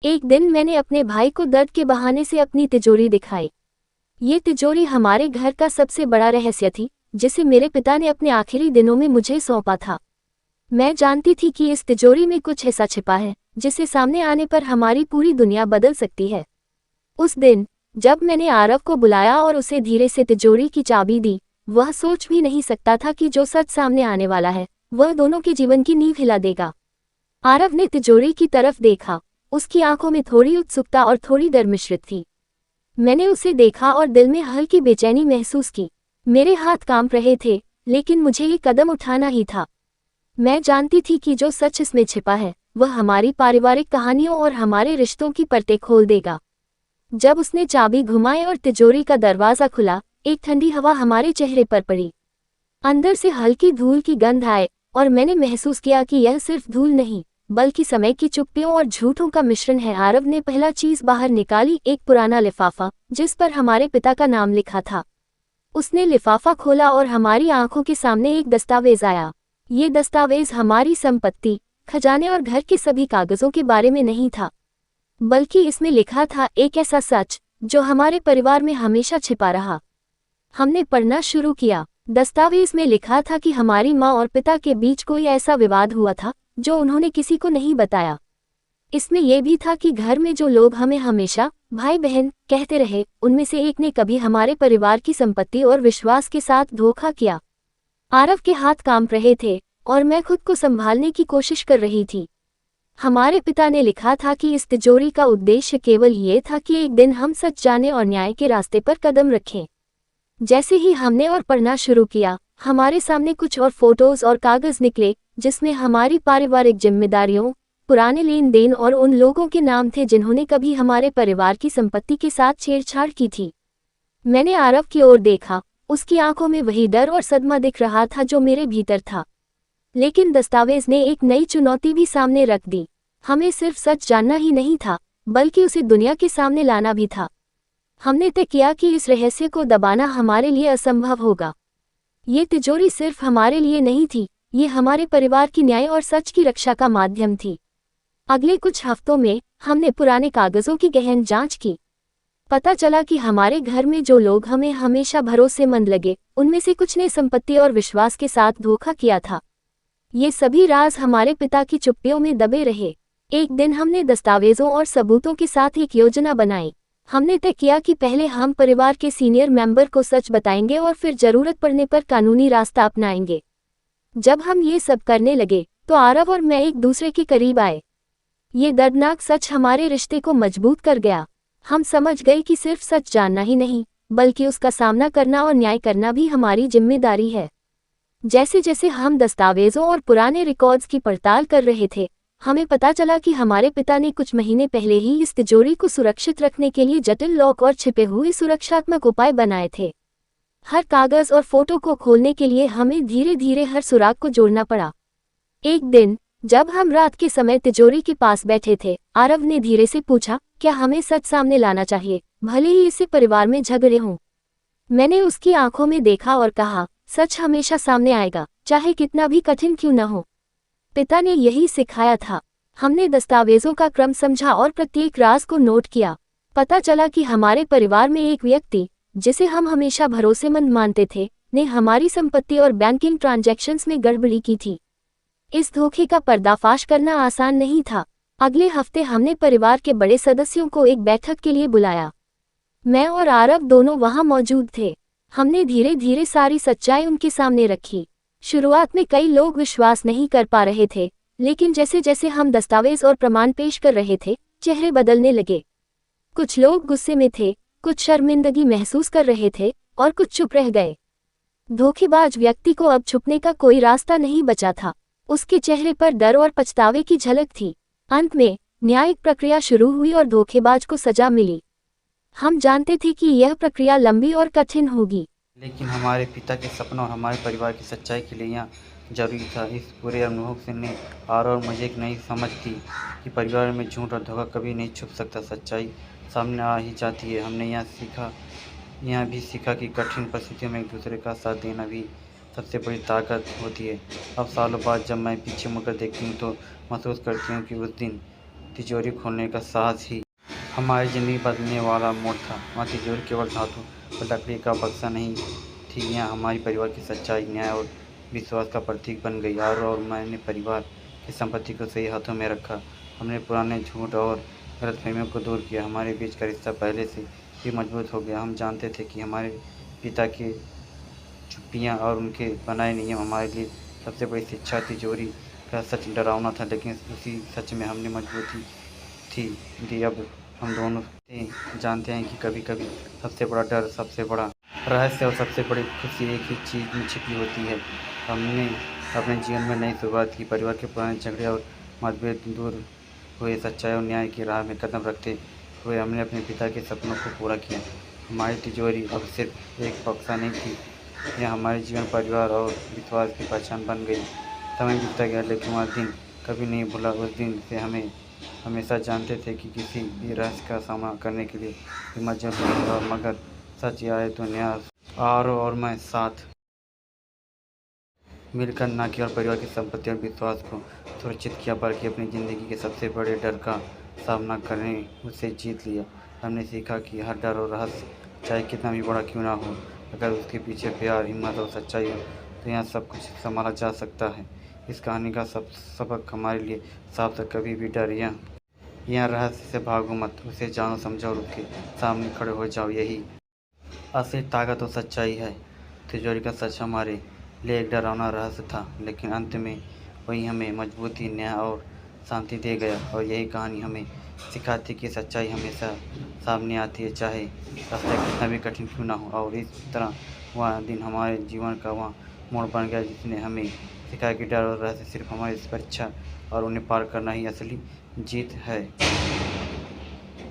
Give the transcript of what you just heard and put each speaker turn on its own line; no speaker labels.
एक दिन मैंने अपने भाई को दर्द के बहाने से अपनी तिजोरी दिखाई। ये तिजोरी हमारे घर का सबसे बड़ा रहस्य थी, जिसे मेरे पिता ने अपने आखिरी दिनों में मुझे सौंपा था। मैं जानती थी कि इस तिजोरी में कुछ ऐसा छिपा है, जिसे सामने आने पर हमारी पूरी दुनिया बदल सकती है। उस दिन, जब मैंने आरव को बुलाया और उसे धीरे से तिजोरी की चाबी दी, वह सोच भी नहीं सकता था कि जो सच सामने आने वाला है, वह दोनों के जीवन की नींव हिला देगा। आरव ने तिजोरी की तरफ देखा। उसकी आंखों में थोड़ी उत्सुकता और थोड़ी डर मिश्रित थी। मैंने उसे देखा और दिल में हल्की बेचैनी महसूस की। मेरे हाथ कांप रहे थे, लेकिन मुझे ये कदम उठाना ही था। मैं जानती थी कि जो सच इसमें छिपा है, वह हमारी पारिवारिक कहानियों और हमारे रिश्तों की परतें खोल देगा। जब उसने चाबी घुमाई और तिजोरी का दरवाजा खुला, एक ठंडी हवा हमारे चेहरे पर पड़ी। अंदर से हल्की धूल की गंध आए, और मैंने महसूस किया कि यह सिर्फ धूल नहीं, बल्कि समय की चुप्पियों और झूठों का मिश्रण है। आरव ने पहला चीज बाहर निकाली, एक पुराना लिफाफा, जिस पर हमारे पिता का नाम लिखा था। उसने लिफाफा खोला और हमारी आंखों के सामने एक दस्तावेज आया। ये दस्तावेज हमारी संपत्ति, खजाने और घर के सभी कागजों के बारे में नहीं था, बल्कि इसमें लिखा था एक ऐसा सच जो हमारे परिवार में हमेशा छिपा रहा। हमने पढ़ना शुरू किया। दस्तावेज में लिखा था कि हमारी माँ और पिता के बीच कोई ऐसा विवाद हुआ था जो उन्होंने किसी को नहीं बताया। इसमें यह भी था कि घर में जो लोग हमें हमेशा भाई बहन कहते रहे, उनमें से एक ने कभी हमारे परिवार की संपत्ति और विश्वास के साथ धोखा किया। आरव के हाथ कांप रहे थे, और मैं खुद को संभालने की कोशिश कर रही थी। हमारे पिता ने लिखा था कि इस तिजोरी का उद्देश्य केवल ये था कि एक दिन हम सच जाने और न्याय के रास्ते पर कदम रखें। जैसे ही हमने और पढ़ना शुरू किया, हमारे सामने कुछ और फोटोज और कागज निकले, जिसमें हमारी पारिवारिक जिम्मेदारियों, पुराने लेन देन और उन लोगों के नाम थे जिन्होंने कभी हमारे परिवार की संपत्ति के साथ छेड़छाड़ की थी। मैंने आरव की ओर देखा। उसकी आंखों में वही डर और सदमा दिख रहा था जो मेरे भीतर था। लेकिन दस्तावेज ने एक नई चुनौती भी सामने रख दी। हमें सिर्फ सच जानना ही नहीं था, बल्कि उसे दुनिया के सामने लाना भी था। हमने तय किया कि इस रहस्य को दबाना हमारे लिए असंभव होगा। ये तिजोरी सिर्फ हमारे लिए नहीं थी, ये हमारे परिवार की न्याय और सच की रक्षा का माध्यम थी। अगले कुछ हफ्तों में हमने पुराने कागजों की गहन जांच की। पता चला कि हमारे घर में जो लोग हमें हमेशा भरोसेमंद लगे, उनमें से कुछ ने संपत्ति और विश्वास के साथ धोखा किया था। ये सभी राज हमारे पिता की चुप्पियों में दबे रहे। एक दिन हमने दस्तावेजों और सबूतों के साथ एक योजना बनाई। हमने तय किया कि पहले हम परिवार के सीनियर मेंबर को सच बताएंगे और फिर जरूरत पड़ने पर कानूनी रास्ता अपनाएंगे। जब हम ये सब करने लगे, तो आरव और मैं एक दूसरे के करीब आए। ये दर्दनाक सच हमारे रिश्ते को मजबूत कर गया। हम समझ गए कि सिर्फ सच जानना ही नहीं, बल्कि उसका सामना करना और न्याय करना भी हमारी जिम्मेदारी है। जैसे जैसे हम दस्तावेजों और पुराने रिकॉर्ड्स की पड़ताल कर रहे थे, हमें पता चला कि हमारे पिता ने कुछ महीने पहले ही इस तिजोरी को सुरक्षित रखने के लिए जटिल लॉक और छिपे हुए सुरक्षात्मक उपाय बनाए थे। हर कागज और फोटो को खोलने के लिए हमें धीरे धीरे हर सुराग को जोड़ना पड़ा। एक दिन, जब हम रात के समय तिजोरी के पास बैठे थे, आरव ने धीरे से पूछा, क्या हमें सच सामने लाना चाहिए, भले ही इससे परिवार में झगड़े हों? मैंने उसकी आंखों में देखा और कहा, सच हमेशा सामने आएगा, चाहे कितना भी कठिन क्यों न हो। पिता ने यही सिखाया था। हमने दस्तावेजों का क्रम समझा और प्रत्येक राज को नोट किया। पता चला कि हमारे परिवार में एक व्यक्ति, जिसे हम हमेशा भरोसेमंद मानते थे, ने हमारी संपत्ति और बैंकिंग ट्रांजैक्शंस में गड़बड़ी की थी। इस धोखे का पर्दाफाश करना आसान नहीं था। अगले हफ्ते हमने परिवार के बड़े सदस्यों को एक बैठक के लिए बुलाया। मैं और आरव दोनों वहां मौजूद थे। हमने धीरे धीरे सारी सच्चाई उनके सामने रखी। शुरुआत में कई लोग विश्वास नहीं कर पा रहे थे, लेकिन जैसे जैसे हम दस्तावेज और प्रमाण पेश कर रहे थे, चेहरे बदलने लगे। कुछ लोग गुस्से में थे, कुछ शर्मिंदगी महसूस कर रहे थे, और कुछ चुप रह गए। धोखेबाज व्यक्ति को अब छुपने का कोई रास्ता नहीं बचा था। उसके चेहरे पर डर और पछतावे की झलक थी। अंत में न्यायिक प्रक्रिया शुरू हुई और धोखेबाज को सजा मिली। हम जानते थे कि यह प्रक्रिया लंबी और कठिन होगी,
लेकिन हमारे पिता के सपनों और हमारे परिवार की सच्चाई के लिए यह जरूरी था। इस पूरे अनुभव से ने और मुझे एक नई समझ थी कि परिवार में झूठ और धोखा कभी नहीं छुप सकता। सच्चाई सामने आ ही जाती है। हमने यह भी सीखा कि कठिन परिस्थितियों में एक दूसरे का साथ देना भी सबसे बड़ी ताकत होती है। अब सालों बाद जब मैं पीछे मुड़कर देखती हूँ तो महसूस करती हूँ कि उस दिन तिजोरी खोलने का साहस ही हमारी ज़िंदगी बदलने वाला मोड़ था। वहाँ तिजोरी केवल धातु और लकड़ी का बक्सा नहीं थी, यहाँ हमारे परिवार की सच्चाई, न्याय और विश्वास का प्रतीक बन गई। और मैंने परिवार की संपत्ति को सही हाथों में रखा। हमने पुराने झूठ और गलतफहमियों को दूर किया। हमारे बीच का रिश्ता पहले से भी मजबूत हो गया। हम जानते थे कि हमारे पिता की चुप्पियाँ और उनके बनाए नियम हमारे लिए सबसे बड़ी शिक्षा। तिजोरी का सच डरावना था, लेकिन उसी सच में हमने मजबूती थी दी। अब हम दोनों जानते हैं कि कभी कभी सबसे बड़ा डर, सबसे बड़ा रहस्य और सबसे बड़ी खुशी एक ही चीज़ में छिपी होती है। हमने अपने जीवन में नई शुरुआत की। परिवार के पुराने झगड़े और मतभेद दूर हुए। सच्चाई और न्याय की राह में कदम रखते हुए हमने अपने पिता के सपनों को पूरा किया। हमारी तिजोरी अब सिर्फ एक बक्सा नहीं थी, यह हमारे जीवन, परिवार और विश्वास की पहचान बन गई। समय बीतता गया, लेकिन वह दिन कभी नहीं भूला। उस दिन से हमें हमेशा जानते थे कि किसी भी रहस्य का सामना करने के लिए हिम्मत जरूरी है, और मगर सच यह है तो न्याय और मैं साथ मिलकर न केवल परिवार की संपत्ति और विश्वास को सुरक्षित किया, बल्कि अपनी ज़िंदगी के सबसे बड़े डर का सामना करने उसे जीत लिया। हमने सीखा कि हर डर और रहस्य, चाहे कितना भी बड़ा क्यों ना हो, अगर उसके पीछे प्यार, हिम्मत और सच्चाई हो, तो यहाँ सब कुछ संभाला जा सकता है। इस कहानी का सबक हमारे लिए साफ था, कभी भी डर या रहस्य से भागो मत, उसे जानो, समझो और उसके सामने खड़े हो जाओ। यही असली ताकत और सच्चाई है। तिजोरी का सच हमारे लिए एक डरावना रहस्य था, लेकिन अंत में वही हमें मजबूती, न्याय और शांति दे गया। और यही कहानी हमें सिखाती कि सच्चाई हमेशा सामने आती है, चाहे रास्ता कितना भी कठिन क्यों ना हो। और इस तरह वह दिन हमारे जीवन का वह मोड़ बन गया जिसने हमें सिखाया कि डर और रहस्य सिर्फ हमारी परीक्षा और उन्हें पार करना ही असली जीत है।